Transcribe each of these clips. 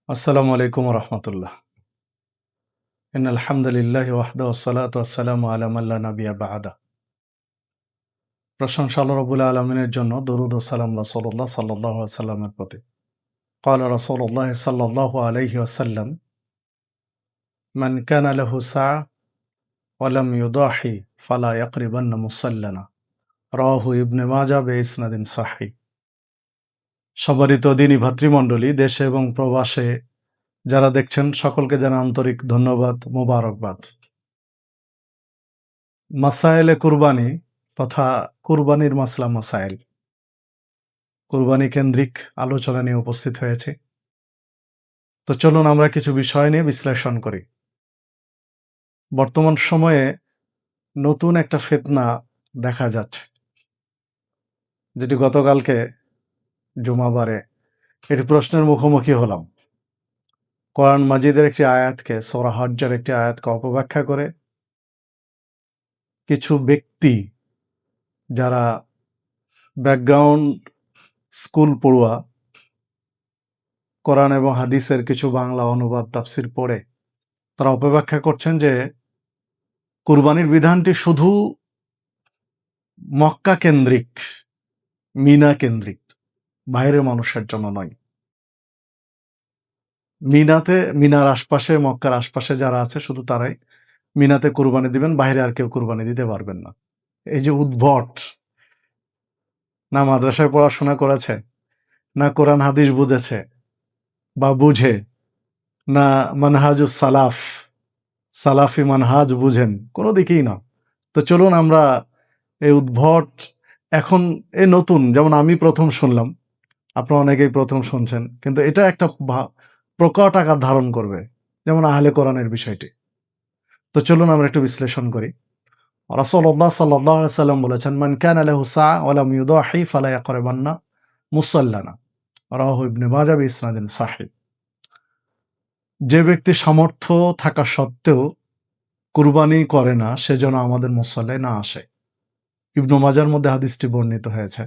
আসসালামু আলাইকুম রহমতুল্লাহ। আলহামদুলিল্লাহ ওয়াহদা ওয়াসসালাতু ওয়াসসালামু আলা মান লা নাবিয়্যা বা'দা। প্রশংসা আল্লাহ রাব্বুল আলামিনের জন্য, দরুদ ও সালাম রাসূলুল্লাহ সাল্লাল্লাহু আলাইহি ওয়াসাল্লামের প্রতি। ক্বালা রাসূলুল্লাহ সাল্লাল্লাহু আলাইহি ওয়াসাল্লাম, মান কানা লাহু সাআহ ওয়া লাম ইউদাহি ফালা ইয়াকরিবান্না মুসাল্লানা। রাওয়াহু ইবনে মাজাহ বিইসনাদিন সহিহ। সম্মানিত দ্বীনী ভাতৃমণ্ডলী, দেশে এবং প্রবাসে যারা দেখছেন সকলকে জানাই আন্তরিক ধন্যবাদ, মোবারকবাদ। মাসায়েলে কুরবানি তথা কুরবানির মাসলা মাসাইল, কুরবানি কেন্দ্রিক আলোচনা নিয়ে উপস্থিত হয়েছে। তো চলুন আমরা কিছু বিষয় নিয়ে বিশ্লেষণ করি। বর্তমান সময়ে নতুন একটা ফিতনা দেখা যাচ্ছে, যেটি গতকালকে জুমাবারে এটি প্রশ্নের মুখোমুখি হলাম। কোরআন মাজিদের একটি আয়াতকে, সূরা হজ্জের একটি আয়াতকে অপব্যাখ্যা করে কিছু ব্যক্তি যারা ব্যাকগ্রাউন্ড স্কুল পড়ুয়া, কোরআন এবং হাদিসের কিছু বাংলা অনুবাদ তাফসির পড়ে তারা অপব্যাখ্যা করছেন যে কুরবানির বিধানটি শুধু মক্কা কেন্দ্রিক, মিনা কেন্দ্রিক, বাইরের মানুষের জন্য নয়। মিনার আশপাশে, মক্কার আশপাশে যারা আছে শুধু তারাই মিনাতে কুরবানি দিবেন, বাইরে আর কেউ কুরবানি দিতে পারবেন না। এই যে উদ্ভট, না মাদ্রাসায় পড়াশোনা করেছে, না কোরআন হাদিস বুঝেছে বা বুঝে, না মানহাজুস সালাফ, সালাফি মানহাজ বুঝেন, কোনো দিকেই না। তো চলুন আমরা এই উদ্ভট, এখন এই নতুন, যেমন আমি প্রথম শুনলাম, আপনারা অনেকেই প্রথম শুনছেন, কিন্তু এটা একটা প্রকট আকার ধারণ করবে, যেমন আহলে কোরআনের বিষয়টি। তো চলুন আমরা একটু বিশ্লেষণ করি। রাসূলুল্লাহ সাল্লাল্লাহু আলাইহি ওয়াসাল্লাম বলেছেন, মান কানা লাহু সাআহ ওয়া লাম ইউদাহি ফালা ইয়াকরাবান্না মুসাল্লানা। রাওয়াহু ইবনে মাজাহ বিইসনাদিন সহিহ। যে ব্যক্তি সামর্থ্য থাকা সত্ত্বেও কুরবানি করে না, সে যেন আমাদের মুসল্লায় না আসে। ইবনে মাজাহর মধ্যে হাদিসটি বর্ণিত হয়েছে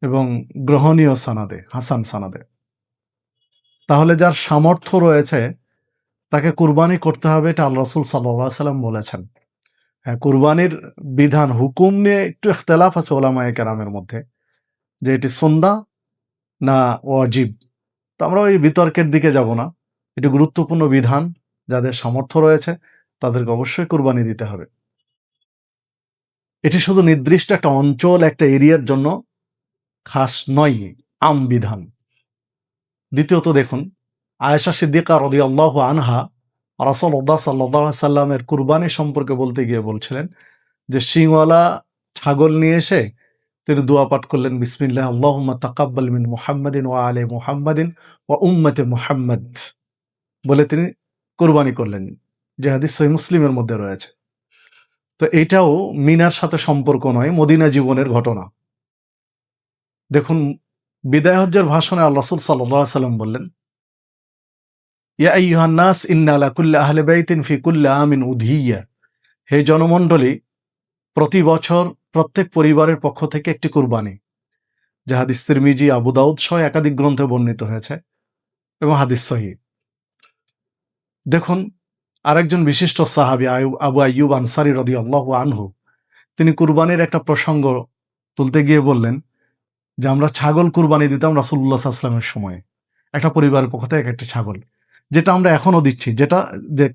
এবং গ্রহণীয় সানাদে, হাসান সানাদে। তাহলে যার সামর্থ্য রয়েছে তাকে কুরবানি করতে হবে, এটা আল্লাহ রাসূল সাল্লাল্লাহু আলাইহি ওয়াসাল্লাম বলেছেন। হ্যাঁ, কুরবানির বিধান, হুকুম নিয়ে একটু ইখতিলাফ আছে উলামায়ে কেরামের মধ্যে, যে এটি সুন্নাহ না ওয়াজিব। তো আমরা ওই বিতর্কের দিকে যাব না। এটি গুরুত্বপূর্ণ বিধান, যাদের সামর্থ্য রয়েছে তাদেরকে অবশ্যই কুরবানি দিতে হবে। এটি শুধু নির্দিষ্ট একটা অঞ্চল, একটা এরিয়ার জন্য খাস নয়, আম বিধান। দ্বিতীয়ত দেখুন, আয়েশা সিদ্দিকা রাদিয়াল্লাহু আনহা রাসূলুল্লাহ সাল্লাল্লাহু আলাইহি সাল্লামের কুরবানি সম্পর্কে বলতে গিয়ে বলছিলেন যে শিংওয়ালা ছাগল নিয়ে এসে তিনি দোয়া পাঠ করলেন, বিসমিল্লাহ আল্লাহুম্মা তাকাব্বাল মিন মুহাম্মাদিন ওয়া আলি মুহাম্মাদিন ওয়া উম্মতি মুহাম্মাদ, বলে তিনি কুরবানি করলেন, যে হাদিস সহিহ মুসলিমের মধ্যে রয়েছে। তো এটাও মিনার সাথে সম্পর্ক নয়, মদিনা জীবনের ঘটনা। দেখুন, বিদায় হজ্জের ভাষণে আল্লাহ রাসূল সাল্লাল্লাহু আলাইহি সাল্লাম বললেন, ইয়া আইয়ুহান নাস ইন্না আলা কুল্লি আহলি বাইতিন ফি কুল্লি আমিন উদহিয়া। হে জনমণ্ডলী, প্রতি বছর প্রত্যেক পরিবারের পক্ষ থেকে একটি কুরবানি, যে হাদিস তিরমিজি, আবু দাউদ সহ একাধিক গ্রন্থে বর্ণিত হয়েছে এবং হাদিস সহিহ। দেখুন, আরেকজন বিশিষ্ট সাহাবী আবু আইয়ুব আনসারী রাদিয়াল্লাহু আনহু, তিনি কুরবানির একটা প্রসঙ্গ তুলতে গিয়ে বললেন যে আমরা ছাগল কুরবানি দিতাম রাসূলুল্লাহ সাল্লাল্লাহু আলাইহি ওয়াসাল্লামের সময়ে, একটা পরিবারের পক্ষ থেকে একটা ছাগল, যেটা আমরা এখনো দিচ্ছি, যেটা যে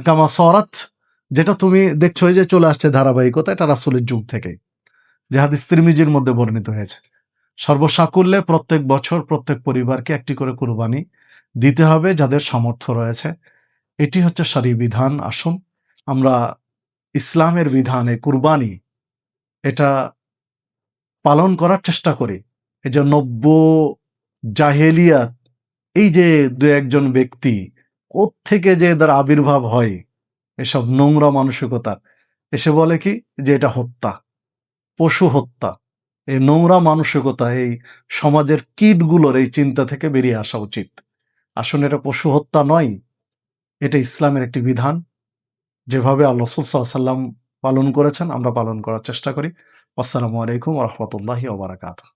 কামা সরাত, যেটা তুমি দেখছো যে চলে আসছে ধারাবাহিকতা, এটা রাসূলের যুগ থেকে, যে হাদিস তিরমিজির মধ্যে বর্ণিত হয়েছে। সর্বসাকুল্যে প্রত্যেক বছর প্রত্যেক পরিবারকে একটি করে কুরবানি দিতে হবে, যাদের সামর্থ্য রয়েছে। এটি হচ্ছে শরঈ বিধান। আসুন আমরা ইসলামের বিধানে কুরবানি এটা পালন করার চেষ্টা করি। এই যে নব্য জাহেলিয়াত, এই যে দু একজন ব্যক্তি কোত্থেকে যে এদের আবির্ভাব হয়, এসব নোংরা মানসিকতা, এসে বলে কি যে এটা হত্যা, পশু হত্যা। এই নোংরা মানসিকতা, এই সমাজের কীটগুলোর এই চিন্তা থেকে বেরিয়ে আসা উচিত। আসলে এটা পশু হত্যা নয়, এটা ইসলামের একটি বিধান, যেভাবে আল্লাহ রাসূল সাল্লাল্লাহু আলাইহি ওয়াসাল্লাম পালন করেছেন আমরা পালন করার চেষ্টা করি। আসসালামু আলাইকুম ওয়া রাহমাতুল্লাহি ওয়া বারাকাতুহু।